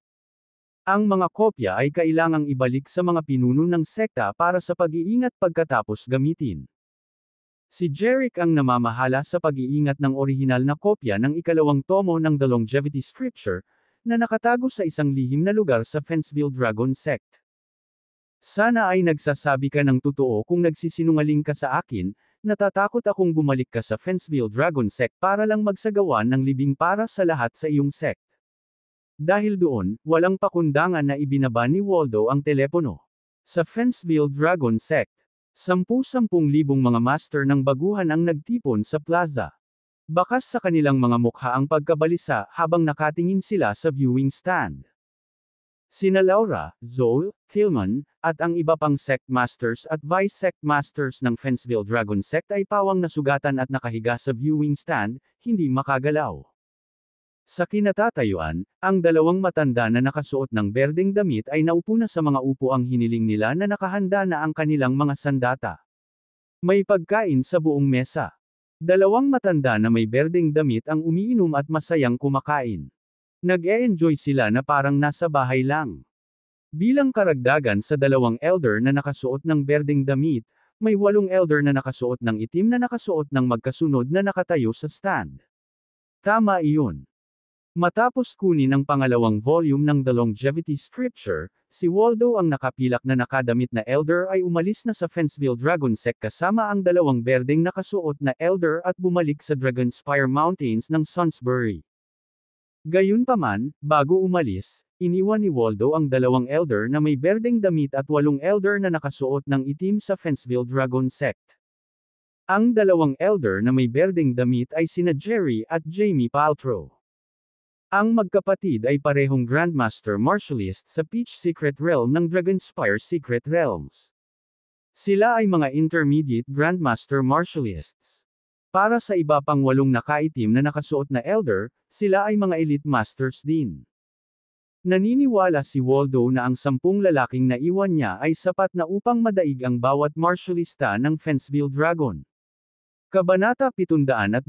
Ang mga kopya ay kailangang ibalik sa mga pinuno ng sekta para sa pag-iingat pagkatapos gamitin. Si Jeric ang namamahala sa pag-iingat ng orihinal na kopya ng ikalawang tomo ng The Longevity Scripture, na nakatago sa isang lihim na lugar sa Fenceville Dragon Sect. Sana ay nagsasabi ka ng totoo kung nagsisinungaling ka sa akin, natatakot akong bumalik ka sa Fenceville Dragon Sect para lang magsagawa ng libing para sa lahat sa iyong sect. Dahil doon, walang pakundangan na ibinaba ni Waldo ang telepono. Sa Fenceville Dragon Sect, 10,000 mga master ng baguhan ang nagtipon sa plaza. Bakas sa kanilang mga mukha ang pagkabalisa habang nakatingin sila sa viewing stand. Sina Laura, Zoe, Tillman, at ang iba pang Sect Masters at Vice Sect Masters ng Fenceville Dragon Sect ay pawang nasugatan at nakahiga sa viewing stand, hindi makagalaw. Sa kinatatayuan, ang 2 matanda na nakasuot ng berdeng damit ay naupo na sa mga upuang hiniling nila na nakahanda na ang kanilang mga sandata. May pagkain sa buong mesa. Dalawang matanda na may berdeng damit ang umiinom at masayang kumakain. Nag-e-enjoy sila na parang nasa bahay lang. Bilang karagdagan sa dalawang elder na nakasuot ng berdeng damit, may 8 elder na nakasuot ng itim na nakasuot ng magkasunod na nakatayo sa stand. Tama iyon. Matapos kunin ang pangalawang volume ng The Longevity Scripture, si Waldo ang nakapilak na nakadamit na elder ay umalis na sa Fenceville Dragon Sect kasama ang dalawang berdeng nakasuot na elder at bumalik sa Dragonspire Mountains ng Sonsbury. Gayunpaman, bago umalis, iniwan ni Waldo ang dalawang elder na may berdeng damit at 8 elder na nakasuot ng itim sa Fenceville Dragon Sect. Ang dalawang elder na may berdeng damit ay sina Jerry at Jamie Paltrow. Ang magkapatid ay parehong Grandmaster Martialist sa Peach Secret Realm ng Dragonspire Secret Realms. Sila ay mga Intermediate Grandmaster Martialists. Para sa iba pang 8 nakaitim na nakasuot na Elder, sila ay mga Elite Masters din. Naniniwala si Waldo na ang 10 lalaking naiwan niya ay sapat na upang madaig ang bawat Martialista ng Fenceville Dragon. Kabanata 720.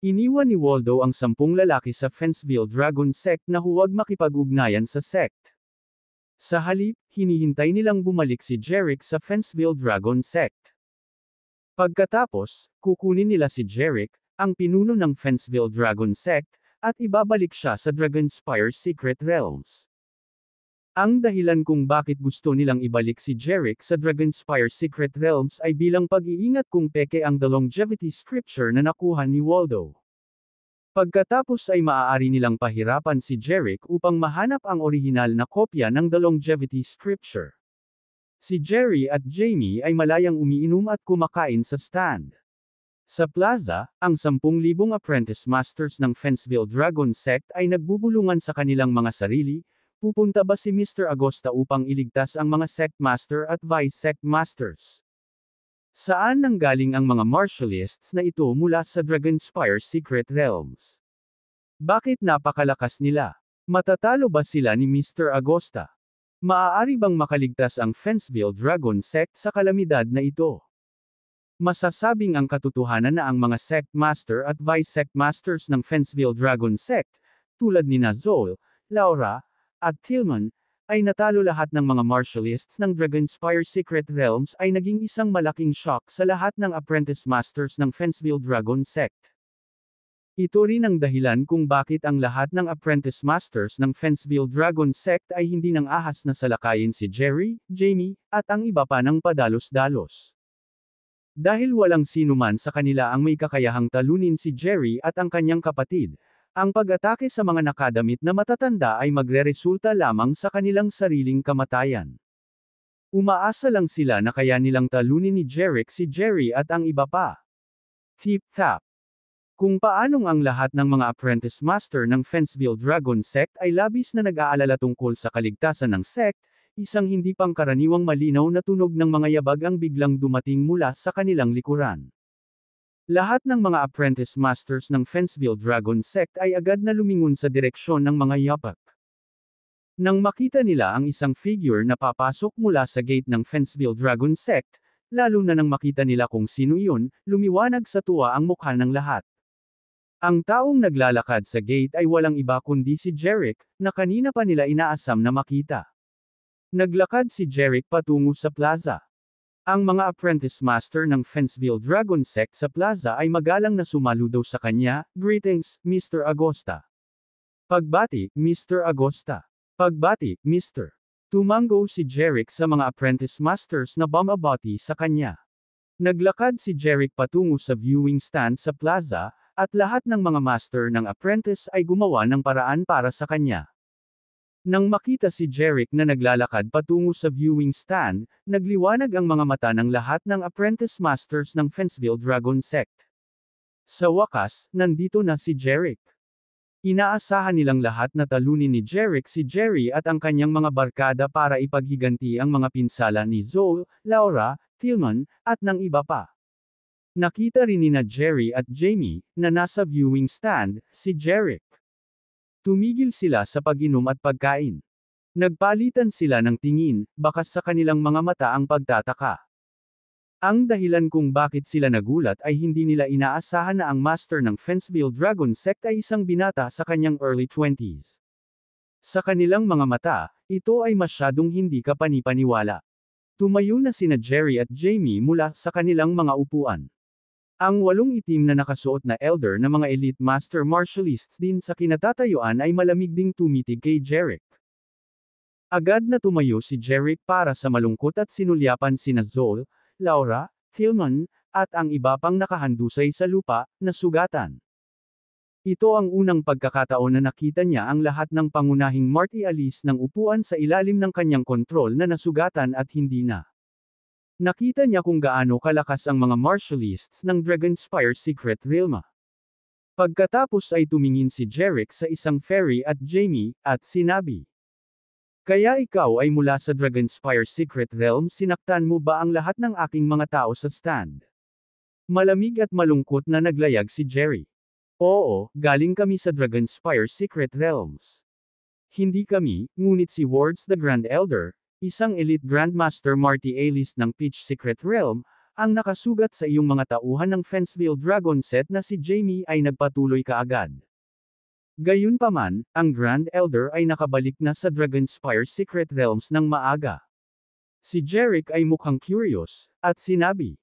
Iniwan ni Waldo ang 10 lalaki sa Fenceville Dragon Sect na huwag makipag-ugnayan sa sect. Sa halip, hinihintay nilang bumalik si Jerick sa Fenceville Dragon Sect. Pagkatapos, kukunin nila si Jerick, ang pinuno ng Fenceville Dragon Sect, at ibabalik siya sa Dragonspire Secret Realms. Ang dahilan kung bakit gusto nilang ibalik si Jerick sa Dragonspire Secret Realms ay bilang pag-iingat kung peke ang The Longevity Scripture na nakuha ni Waldo. Pagkatapos ay maaari nilang pahirapan si Jerick upang mahanap ang orihinal na kopya ng The Longevity Scripture. Si Jerry at Jamie ay malayang umiinom at kumakain sa stand. Sa plaza, ang 10,000 apprentice masters ng Fenceville Dragon Sect ay nagbubulungan sa kanilang mga sarili. Pupunta ba si Mr. Agosta upang iligtas ang mga Sect Master at Vice Sect Masters? Saan nanggaling ang mga Martialists na ito mula sa Dragonspire Secret Realms? Bakit napakalakas nila? Matatalo ba sila ni Mr. Agosta? Maaari bang makaligtas ang Fenceville Dragon Sect sa kalamidad na ito? Masasabing ang katotohanan na ang mga Sect Master at Vice Sect Masters ng Fenceville Dragon Sect, tulad ni Zoel, Laura, at Tillman, ay natalo lahat ng mga Martialists ng Dragonspire Secret Realms ay naging isang malaking shock sa lahat ng Apprentice Masters ng Fenceville Dragon Sect. Ito rin ang dahilan kung bakit ang lahat ng Apprentice Masters ng Fenceville Dragon Sect ay hindi nang ahas na salakayin si Jerry, Jamie, at ang iba pa ng padalos-dalos. Dahil walang sino man sa kanila ang may kakayahang talunin si Jerry at ang kanyang kapatid, ang pag-atake sa mga nakadamit na matatanda ay magreresulta lamang sa kanilang sariling kamatayan. Umaasa lang sila na kaya nilang talunin ni Jerick si Jerry at ang iba pa. Tip-tap. Kung paanong ang lahat ng mga apprentice master ng Fenceville Dragon Sect ay labis na nag-aalala tungkol sa kaligtasan ng sect, isang hindi pangkaraniwang malinaw na tunog ng mga yabag ang biglang dumating mula sa kanilang likuran. Lahat ng mga apprentice masters ng Fenceville Dragon Sect ay agad na lumingon sa direksyon ng mga yapak. Nang makita nila ang isang figure na papasok mula sa gate ng Fenceville Dragon Sect, lalo na nang makita nila kung sino iyon, lumiwanag sa tuwa ang mukha ng lahat. Ang taong naglalakad sa gate ay walang iba kundi si Jerick, na kanina pa nila inaasam na makita. Naglakad si Jerick patungo sa plaza. Ang mga apprentice master ng Fenceville Dragon Sect sa plaza ay magalang na sumaludo sa kanya, "Greetings, Mr. Agosta." Pagbati, "Mr. Agosta." Pagbati, "Mr." Tumango si Jerick sa mga apprentice masters na bumabati sa kanya. Naglakad si Jerick patungo sa viewing stand sa plaza, at lahat ng mga master ng apprentice ay gumawa ng paraan para sa kanya. Nang makita si Jerick na naglalakad patungo sa viewing stand, nagliwanag ang mga mata ng lahat ng apprentice masters ng Fenceville Dragon Sect. Sa wakas, nandito na si Jerick. Inaasahan nilang lahat na talunin ni Jerick si Jerry at ang kanyang mga barkada para ipaghiganti ang mga pinsala ni Zoel, Laura, Tillman, at ng iba pa. Nakita rin nina Jerry at Jamie, na nasa viewing stand, si Jerick. Tumigil sila sa pag-inom at pagkain. Nagpalitan sila ng tingin, bakas sa kanilang mga mata ang pagtataka. Ang dahilan kung bakit sila nagulat ay hindi nila inaasahan na ang master ng Fenceville Dragon Sect ay isang binata sa kanyang early 20s. Sa kanilang mga mata, ito ay masyadong hindi kapanipaniwala. Tumayo na sina Jerry at Jamie mula sa kanilang mga upuan. Ang 8 itim na nakasuot na elder na mga elite master martialists din sa kinatatayuan ay malamig ding tumitig kay Jerick. Agad na tumayo si Jerick para sa malungkot at sinulyapan sina Zoe, Laura, Tillman, at ang iba pang nakahandusay sa lupa, na sugatan. Ito ang unang pagkakataon na nakita niya ang lahat ng pangunahing martialis ng upuan sa ilalim ng kanyang kontrol na nasugatan at hindi na. Nakita niya kung gaano kalakas ang mga martialists ng Dragonspire Secret Realm. Pagkatapos ay tumingin si Jerick sa isang fairy at Jamie, at sinabi, "Kaya ikaw ay mula sa Dragonspire Secret Realm, sinaktan mo ba ang lahat ng aking mga tao sa stand?" Malamig at malungkot na naglayag si Jerry. "Oo, galing kami sa Dragonspire Secret Realms. Hindi kami, ngunit si Wards the Grand Elder, isang elite Grandmaster Martialis ng Peach Secret Realm, ang nakasugat sa iyong mga tauhan ng Fenceville Dragon Set na si Jamie ay nagpatuloy kaagad. Gayunpaman, ang Grand Elder ay nakabalik na sa Dragonspire Secret Realms ng maaga. Si Jerick ay mukhang curious, at sinabi,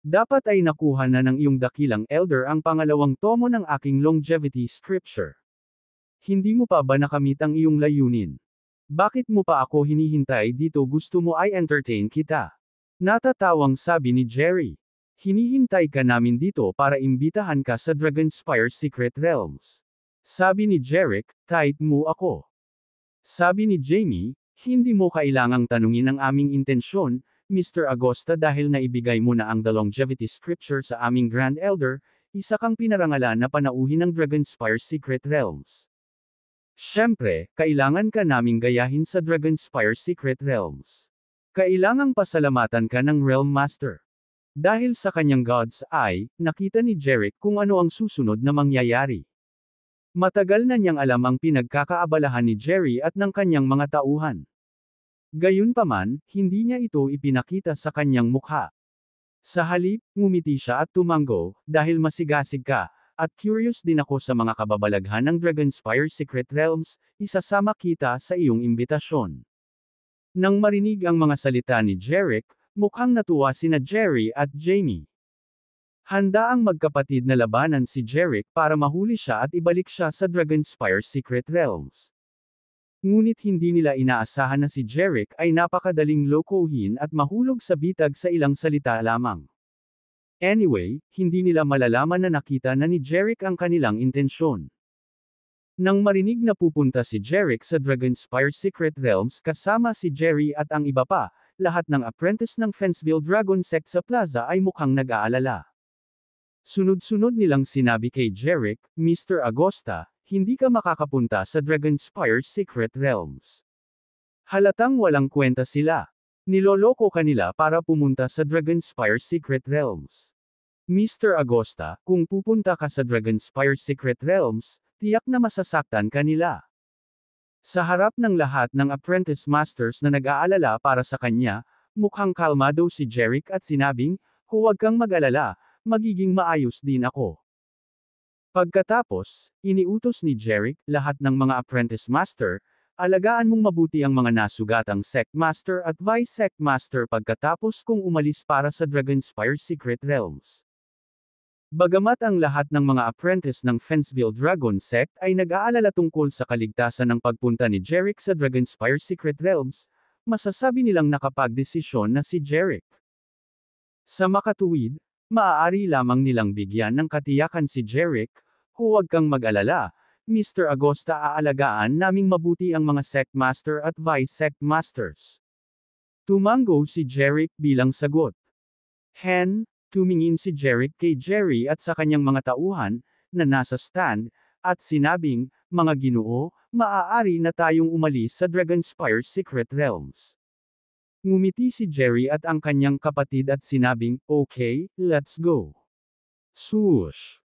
"Dapat ay nakuha na ng iyong dakilang Elder ang pangalawang tomo ng aking longevity scripture. Hindi mo pa ba nakamit ang iyong layunin? Bakit mo pa ako hinihintay dito, gusto mo ay entertain kita?" Natatawang sabi ni Jerry. "Hinihintay ka namin dito para imbitahan ka sa Dragonspire Secret Realms." Sabi ni Jerick, "Tight mo ako." Sabi ni Jamie, "Hindi mo kailangang tanungin ang aming intensyon, Mr. Agosta, dahil naibigay mo na ang The Longevity Scripture sa aming Grand Elder, isa kang pinarangalan na panauhin ng Dragonspire Secret Realms. Siyempre, kailangan ka naming gayahin sa Dragonspire Secret Realms. Kailangang pasalamatan ka ng Realm Master." Dahil sa kanyang God's Eye, nakita ni Jerick kung ano ang susunod na mangyayari. Matagal na niyang alam ang pinagkakaabalahan ni Jerry at ng kanyang mga tauhan. Gayunpaman, hindi niya ito ipinakita sa kanyang mukha. Sa halip, ngumiti siya at tumango, "Dahil masigasig ka, at curious din ako sa mga kababalaghan ng Dragonspire Secret Realms, isasama kita sa iyong imbitasyon." Nang marinig ang mga salita ni Jerick, mukhang natuwa sina Jerry at Jamie. Handa ang magkapatid na labanan si Jerick para mahuli siya at ibalik siya sa Dragonspire Secret Realms. Ngunit hindi nila inaasahan na si Jerick ay napakadaling lokohin at mahulog sa bitag sa ilang salita lamang. Anyway, hindi nila malalaman na nakita na ni Jerick ang kanilang intensyon. Nang marinig na pupunta si Jerick sa Dragonspire Secret Realms kasama si Jerry at ang iba pa, lahat ng apprentice ng Fenceville Dragon Sect sa plaza ay mukhang nag-aalala. Sunod-sunod nilang sinabi kay Jerick, "Mr. Agosta, hindi ka makakapunta sa Dragonspire Secret Realms. Halatang walang kwenta sila. Niloloko kanila para pumunta sa Dragonspire Secret Realms. Mr. Agosta, kung pupunta ka sa Dragonspire Secret Realms, tiyak na masasaktan kanila." Sa harap ng lahat ng apprentice masters na nag-aalala para sa kanya, mukhang kalmado si Jerick at sinabing, "Huwag kang mag-alala, magiging maayos din ako." Pagkatapos, iniutos ni Jerick, "Lahat ng mga apprentice master, alagaan mong mabuti ang mga nasugatang Sect Master at Vice Sect Master pagkatapos kong umalis para sa Dragonspire Secret Realms." Bagamat ang lahat ng mga apprentice ng Fenceville Dragon Sect ay nag-aalala tungkol sa kaligtasan ng pagpunta ni Jerick sa Dragonspire Secret Realms, masasabi nilang nakapagdesisyon na si Jerick. Sa makatuwid, maaari lamang nilang bigyan ng katiyakan si Jerick, "Huwag kang mag-alala, Mr. Agosta, aalagaan naming mabuti ang mga Sect Master at Vice Sect Masters." Tumango si Jerick bilang sagot. Tumingin si Jerick kay Jerry at sa kanyang mga tauhan, na nasa stand, at sinabing, "Mga Ginoo, maaari na tayong umalis sa Dragonspire Secret Realms." Ngumiti si Jerry at ang kanyang kapatid at sinabing, "Okay, let's go." Swoosh!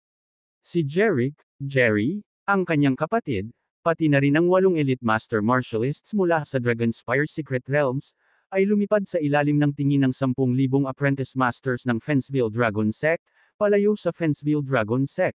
Si Jerick, Jerry, ang kanyang kapatid, pati na rin ang 8 elite master martialists mula sa Dragonspire Secret Realms, ay lumipad sa ilalim ng tingin ng 10,000 apprentice masters ng Fenceville Dragon Sect, palayo sa Fenceville Dragon Sect.